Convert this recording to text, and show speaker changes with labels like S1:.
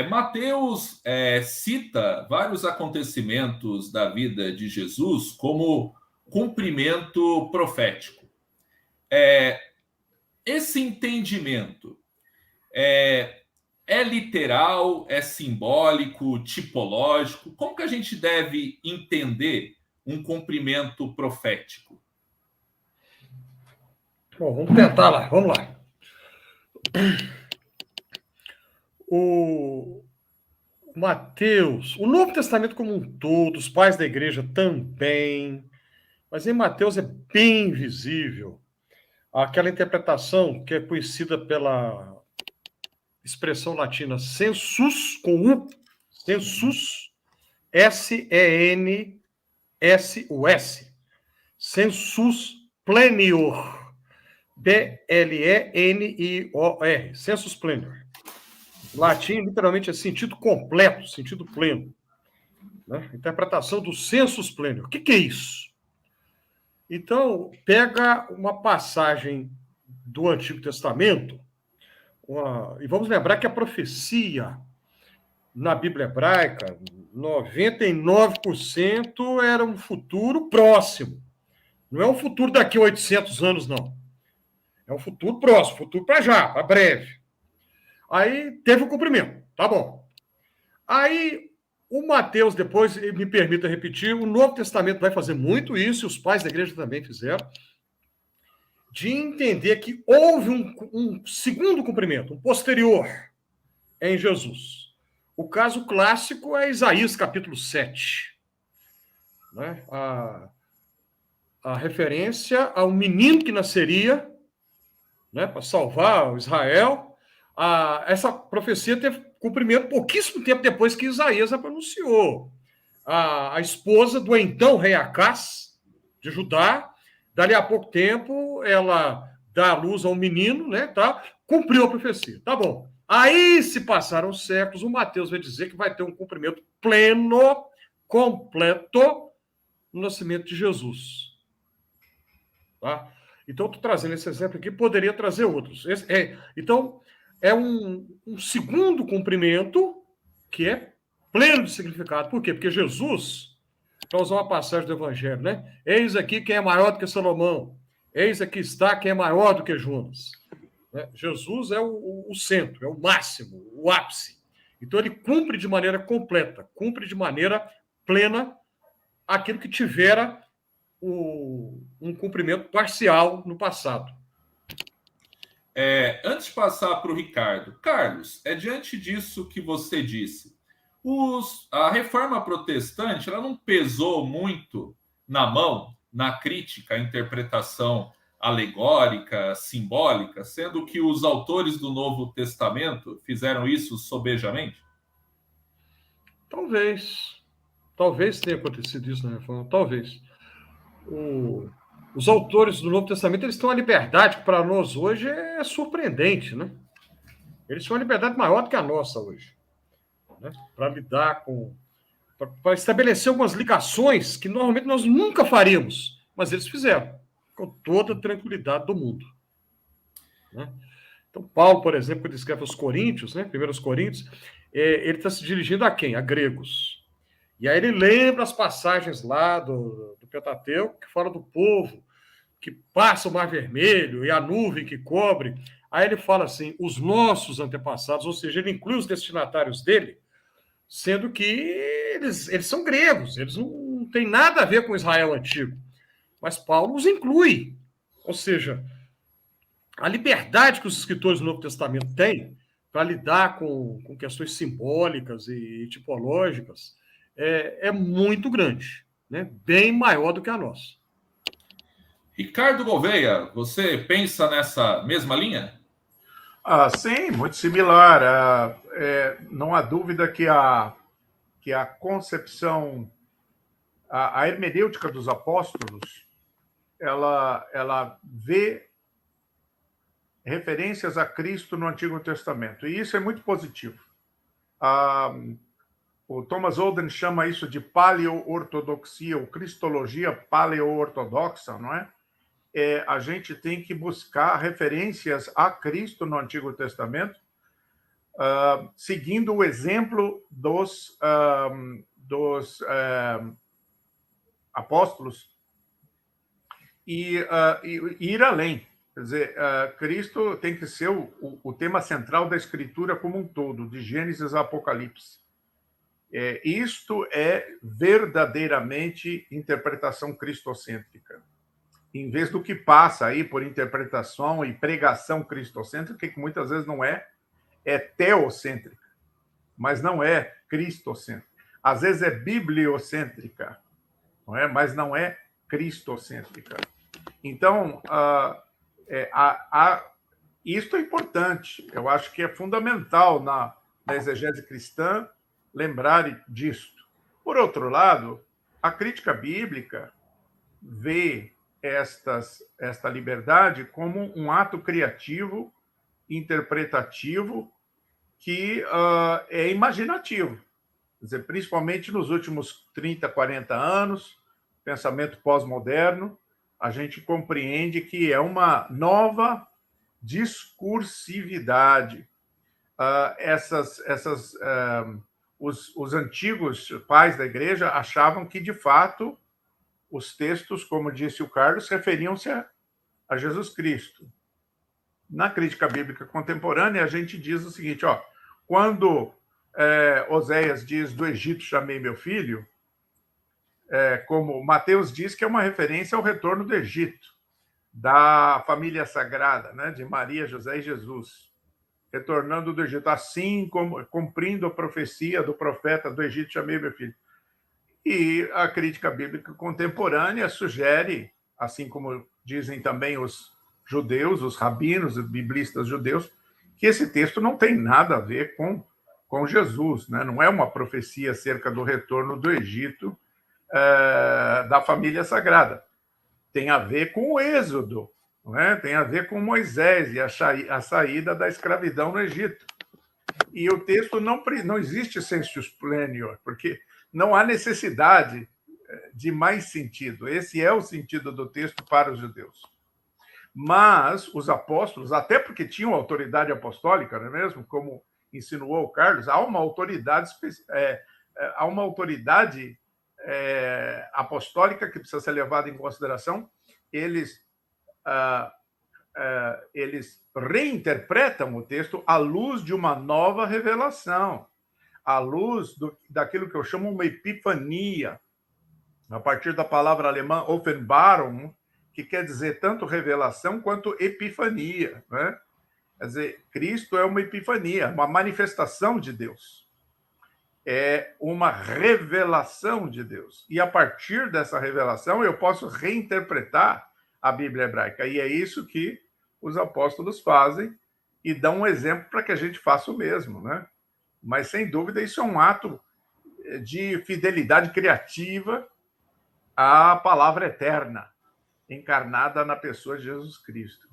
S1: Mateus cita vários acontecimentos da vida de Jesus como cumprimento profético. Esse entendimento é literal, é simbólico, tipológico? Como que a gente deve entender um cumprimento profético?
S2: Bom, vamos tentar lá, vamos lá. O Mateus, o Novo Testamento como um todo, os pais da igreja também, mas em Mateus é bem visível aquela interpretação que é conhecida pela expressão latina sensus, com U, sensus, S-E-N-S-U-S, sensus plenior, P-L-E-N-I-O-R, sensus plenior. Latim, literalmente, é sentido completo, sentido pleno. Né? Interpretação do sensus plenior. O que é isso? Então, pega uma passagem do Antigo Testamento, e vamos lembrar que a profecia na Bíblia hebraica, 99% era um futuro próximo. Não é um futuro daqui a 800 anos, não. É um futuro próximo, futuro para já, para breve. Aí teve o cumprimento, tá bom. Aí o Mateus, depois, me permita repetir, o Novo Testamento vai fazer muito isso, e os pais da igreja também fizeram, de entender que houve um segundo cumprimento, um posterior, em Jesus. O caso clássico é Isaías capítulo 7. Né? A referência ao menino que nasceria, né, para salvar o Israel. Essa profecia teve cumprimento pouquíssimo tempo depois que Isaías a pronunciou. A esposa do então rei Acás, de Judá, dali a pouco tempo, ela dá à luz a um menino, né, tá? Cumpriu a profecia. Tá bom. Aí se passaram séculos, o Mateus vai dizer que vai ter um cumprimento pleno, completo, no nascimento de Jesus. Tá? Então, estou trazendo esse exemplo aqui, poderia trazer outros. Então, é um segundo cumprimento que é pleno de significado. Por quê? Porque Jesus, para usar uma passagem do Evangelho, né? Eis aqui quem é maior do que Salomão. Eis aqui está quem é maior do que Jonas. Né? Jesus é o centro, é o máximo, o ápice. Então, ele cumpre de maneira completa, cumpre de maneira plena aquilo que tivera um cumprimento parcial no passado.
S1: Antes de passar para o Ricardo, Carlos, diante disso que você disse, a reforma protestante ela não pesou muito na mão, na crítica à interpretação alegórica, simbólica, sendo que os autores do Novo Testamento fizeram isso sobejamente?
S2: Talvez tenha acontecido isso na reforma, talvez. Os autores do Novo Testamento eles têm uma liberdade que para nós hoje é surpreendente, né? Eles têm uma liberdade maior do que a nossa hoje, né? Para lidar para estabelecer algumas ligações que normalmente nós nunca faríamos, mas eles fizeram, com toda a tranquilidade do mundo. Né? Então, Paulo, por exemplo, quando escreve aos Coríntios, né, 1 Coríntios, ele está se dirigindo a quem? A gregos. E aí ele lembra as passagens lá do Pentateuco, que fala do povo que passa o Mar Vermelho e a nuvem que cobre. Aí ele fala assim, os nossos antepassados, ou seja, ele inclui os destinatários dele, sendo que eles são gregos, eles não têm nada a ver com Israel antigo. Mas Paulo os inclui. Ou seja, a liberdade que os escritores do Novo Testamento têm para lidar com questões simbólicas e tipológicas é muito grande, né? Bem maior do que a nossa.
S1: Ricardo Gouveia, você pensa nessa mesma linha?
S3: Sim, muito similar. Não há dúvida que a concepção, a hermenêutica dos apóstolos, ela vê referências a Cristo no Antigo Testamento, e isso é muito positivo. O Thomas Oden chama isso de paleoortodoxia, ou cristologia paleoortodoxa, não é? A gente tem que buscar referências a Cristo no Antigo Testamento, seguindo o exemplo dos apóstolos e ir além. Quer dizer, Cristo tem que ser o tema central da Escritura como um todo, de Gênesis a Apocalipse. Isto é verdadeiramente interpretação cristocêntrica. Em vez do que passa aí por interpretação e pregação cristocêntrica, que muitas vezes não é teocêntrica, mas não é cristocêntrica. Às vezes é bibliocêntrica, não é? Mas não é cristocêntrica. Então, isto é importante. Eu acho que é fundamental na exegese cristã lembrar disto. Por outro lado, a crítica bíblica vê esta liberdade como um ato criativo, interpretativo, que é imaginativo. Quer dizer, principalmente nos últimos 30, 40 anos, pensamento pós-moderno, a gente compreende que é uma nova discursividade. Os antigos pais da igreja achavam que, de fato, os textos, como disse o Carlos, referiam-se a Jesus Cristo. Na crítica bíblica contemporânea, a gente diz o seguinte, quando Oséias diz, do Egito chamei meu filho, como Mateus diz que é uma referência ao retorno do Egito, da família sagrada, né, de Maria, José e Jesus, retornando do Egito, assim como cumprindo a profecia do profeta do Egito chamei meu filho. E a crítica bíblica contemporânea sugere, assim como dizem também os judeus, os rabinos, os biblistas judeus, que esse texto não tem nada a ver com Jesus, né? Não é uma profecia acerca do retorno do Egito da família sagrada. Tem a ver com o Êxodo, não é? Tem a ver com Moisés e a saída da escravidão no Egito. E o texto não existe sensus plenior, porque não há necessidade de mais sentido. Esse é o sentido do texto para os judeus. Mas os apóstolos, até porque tinham autoridade apostólica, não é mesmo? Como insinuou o Carlos, há uma autoridade apostólica que precisa ser levada em consideração. Eles reinterpretam o texto à luz de uma nova revelação, à luz daquilo que eu chamo uma epifania, a partir da palavra alemã Offenbarung, que quer dizer tanto revelação quanto epifania, né? Quer dizer, Cristo é uma epifania, uma manifestação de Deus. É uma revelação de Deus. E a partir dessa revelação eu posso reinterpretar a Bíblia hebraica. E é isso que os apóstolos fazem e dão um exemplo para que a gente faça o mesmo, né? Mas, sem dúvida, isso é um ato de fidelidade criativa à palavra eterna, encarnada na pessoa de Jesus Cristo.